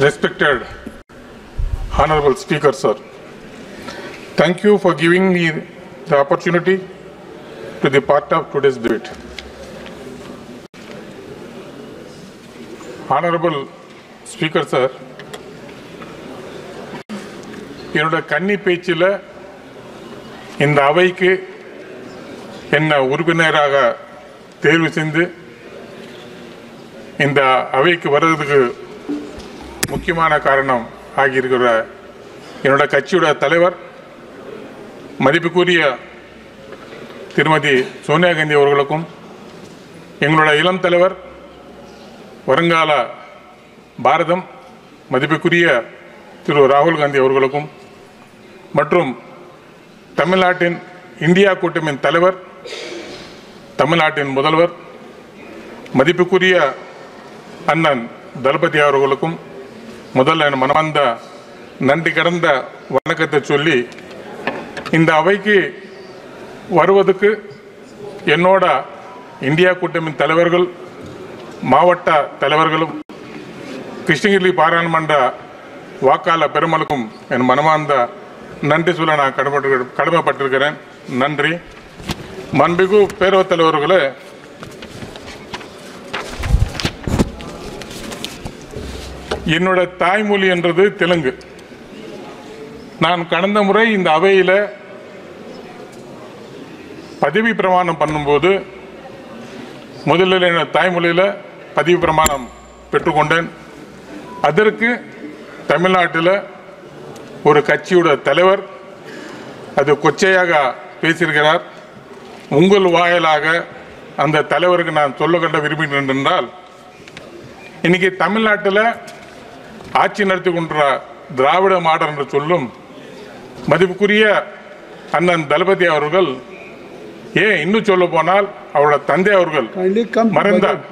Respected Honorable Speaker, sir, thank you for giving me the opportunity to be part of today's debate. Honorable Speaker, sir, என்னோட கன்னி பேச்சில் இந்த அவைக்கு என்ன உறுப்பினராக தேர்வு செய்து இந்த அவைக்கு வர்றதுக்கு முக்கியமான காரணம் ஆகியிருக்கிற என்னோட கட்சியோட தலைவர் மதிப்புக்குரிய திருமதி சோனியா காந்தி அவர்களுக்கும் எங்களோட இளம் தலைவர் வருங்கால பாரதம் மதிப்புக்குரிய திரு ராகுல் காந்தி அவர்களுக்கும் மற்றும் தமிழ்நாட்டின் இந்தியா கூட்டமைப்பின் தலைவர் தமிழ்நாட்டின் முதல்வர் மதிப்புக்குரிய அண்ணன் தளபதி அவர்களுக்கும் முதல்ல என் மனமார்ந்த நன்றி கடந்த வணக்கத்தை சொல்லி இந்த அவைக்கு வருவதற்கு என்னோட இந்தியா கூட்டமைப்பின் தலைவர்கள் மாவட்ட தலைவர்களும் கிருஷ்ணகிரி பாராளுமன்ற வாக்காளர் பெருமளுக்கும் என் மனமார்ந்த நன்றி சொல்ல நான் கடமைப்பட்டிருக்கிறேன். நன்றி. மாண்புமிகு பேரவைத் தலைவர்களே, என்னோட தாய்மொழி என்றது தெலுங்கு. நான் கடந்த முறை இந்த அவையில் பதவி பிரமாணம் பண்ணும்போது முதலில் என்னோட தாய்மொழியில் பதவி பிரமாணம் பெற்றுக்கொண்டேன். அதற்கு தமிழ்நாட்டில் ஒரு கட்சியோட தலைவர் அது கொச்சையாக பேசியிருக்கிறார். உங்கள் வாயிலாக அந்த தலைவருக்கு நான் சொல்ல கண்ட விரும்புகிறேன் என்றால், இன்னைக்கு தமிழ்நாட்டில் ஆட்சி நடத்தி கொண்ட திராவிட மாடல் என்று சொல்லும் மதிப்புக்குரிய அண்ணன் தளபதி அவர்கள், இன்னும் சொல்ல போனால் அவரோட தந்தை அவர்கள் மறைந்தார்.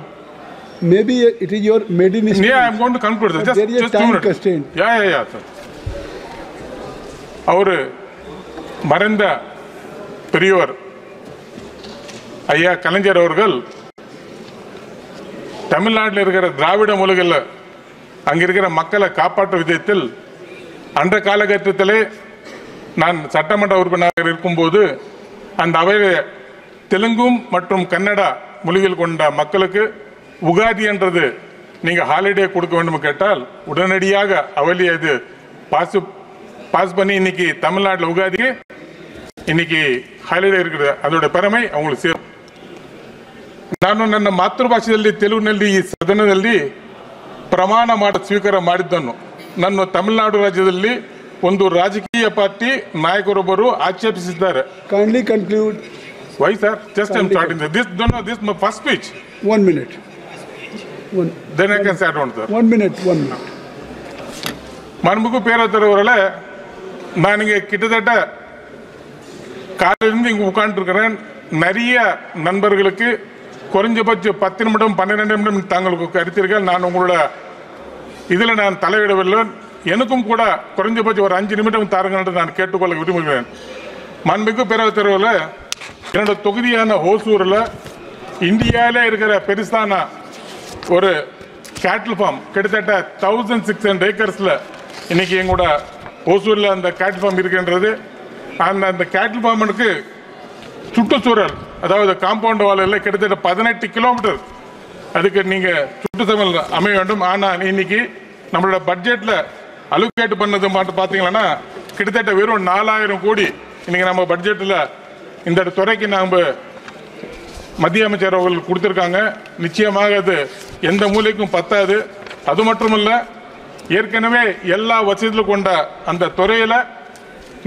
Maybe it is your maiden speech. Yeah, I am going to conclude. Just 2 minutes. Yeah, sir. அவரு மறைந்த பெரியவர் ஐயா கலைஞர் அவர்கள் தமிழ்நாட்டில் இருக்கிற திராவிட மொழிகளில் அங்க இருக்கிற மக்களை காப்பாற்றும் விதத்தில் அந்த காலகட்டத்திலே நான் சட்டமன்ற உறுப்பினராக இருக்கும்போது அந்த அவையில் தெலுங்கும் மற்றும் கன்னடா மொழிகள் கொண்ட மக்களுக்கு உகாதி என்றது நீங்க ஹாலிடே கொடுக்க வேண்டும் கேட்டால் உடனடியாக அவையிலே அது பாஸ் பண்ணி இன்னைக்கு தமிழ்நாட்டில் உகாதிக்கு இன்னைக்கு ஹாலிடே இருக்குது. அதோட பெருமை அவங்களுக்கு ಸೇರು. ನಾನು ನನ್ನ ಮಾತೃಭಾಷೆಯಲ್ಲಿ ತೆಲುಗಿನಲ್ಲಿ ಈ ಸದನದಲ್ಲಿ ಪ್ರಮಾಣ ಸ್ವೀಕಾರ ಮಾಡಿದ್ದನ್ನು ನನ್ನ ತಮಿಳುನಾಡು ರಾಜ್ಯದಲ್ಲಿ ಒಂದು ರಾಜಕೀಯ party ನಾಯಕರೊಬ್ಬರು ಆಕ್ಷೇಪಿಸಿದ್ದಾರೆ. Kindly conclude. Why, sir? Just I'm starting this. This is my first speech. 1 minute. Then I can say on, sir. 1 minute. மாண்புமிகு பேரவைத் தலைவர்களே, நான் இங்கே கிட்டத்தட்ட காலையிலிருந்து இங்கே உட்காந்துருக்கிறேன். நிறைய நண்பர்களுக்கு குறைஞ்சபட்சம் 10 நிமிடம் 12 நிமிடம் தாங்களுக்கு கருத்தீர்கள். நான் உங்களோட இதில் நான் தலையிடவில்லை. எனக்கும் கூட குறைஞ்சபட்சம் ஒரு 5 நிமிடம் தாருங்கள் என்று நான் கேட்டுக்கொள்ள விரும்புகிறேன். மாண்புமிகு பேரவைத் தலைவர்களே, என்னோட தொகுதியான ஹோசூரில் இந்தியாவிலே இருக்கிற பெருசான ஒரு கேட்டில் ஃபார்ம் கிட்டத்தட்ட 1600 ஏக்கர்ஸில் இன்னைக்கு எங்களோட ஓசூரில் அந்த கேட்டில் ஃபார்ம் இருக்கின்றது. அந்த கேட்டில் ஃபார்முக்கு சுற்றுச்சூழல், அதாவது காம்பவுண்ட் வாலில் கிட்டத்தட்ட 18 கிலோமீட்டர் அதுக்கு நீங்கள் சுற்றுச்சூழல் அமைய வேண்டும். ஆனால் இன்னைக்கு நம்மளோட பட்ஜெட்டில் அலோகேட் பண்ணது மட்டும் பார்த்தீங்கன்னா கிட்டத்தட்ட வெறும் 4000 கோடி இன்னைக்கு நம்ம பட்ஜெட்டில் இந்த துறைக்கு நாம் மத்திய அமைச்சர் அவர்கள் கொடுத்திருக்காங்க. நிச்சயமாக அது எந்த மூலைக்கும் பத்தாது. அது மட்டுமல்ல, ஏற்கனவே எல்லா வசதிகளும் கொண்ட அந்த துறையில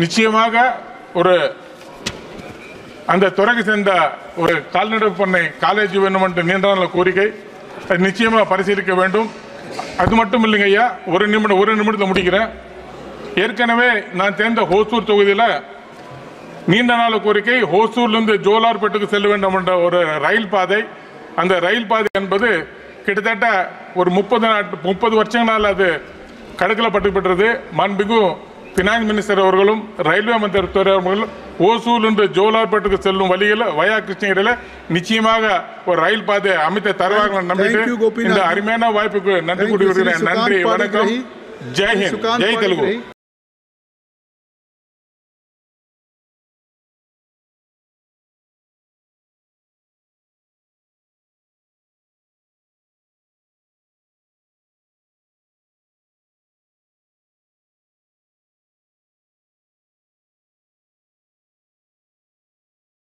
நிச்சயமாக ஒரு அந்த துறைக்கு சேர்ந்த ஒரு கால்நடை பண்ணை காலேஜ் வேணும் என்று நீண்ட கோரிக்கை, அது நிச்சயமா பரிசீலிக்க வேண்டும். அது மட்டும் இல்லைங்க ஐயா, ஒரு நிமிடத்தை முடிக்கிறேன். ஏற்கனவே நான் தேர்ந்த ஹோசூர் தொகுதியில் நீண்ட நாள் கோரிக்கை, ஹோசூர்லேருந்து ஜோலார்பேட்டுக்கு செல்ல வேண்டும் என்ற ஒரு ரயில் பாதை. அந்த ரயில் பாதை என்பது கிட்டத்தட்ட ஒரு 30 வருஷங்களால் அது கடக்கப்பட்டுவிட்டது. மாண்புமிகு பினான்ஸ் மினிஸ்டர் அவர்களும் ரயில்வே மந்திரத்துறை அவர்களும் ஓசூர் என்று ஜோலார்பேட்டுக்கு செல்லும் வழியில் வயா கிருஷ்ணகிரியில் நிச்சயமாக ஒரு ரயில் பாதை அமைத்து தருவார்கள் நம்பிட்டு Thank you, Gopinath. இந்த அருமையான வாய்ப்புக்கு நன்றி Thank you, கூறுகிறேன். Sri நன்றி, Sukant வணக்கம். Padigrahi. Jai Hind, Sukant Jai Telugu. Padigrahi.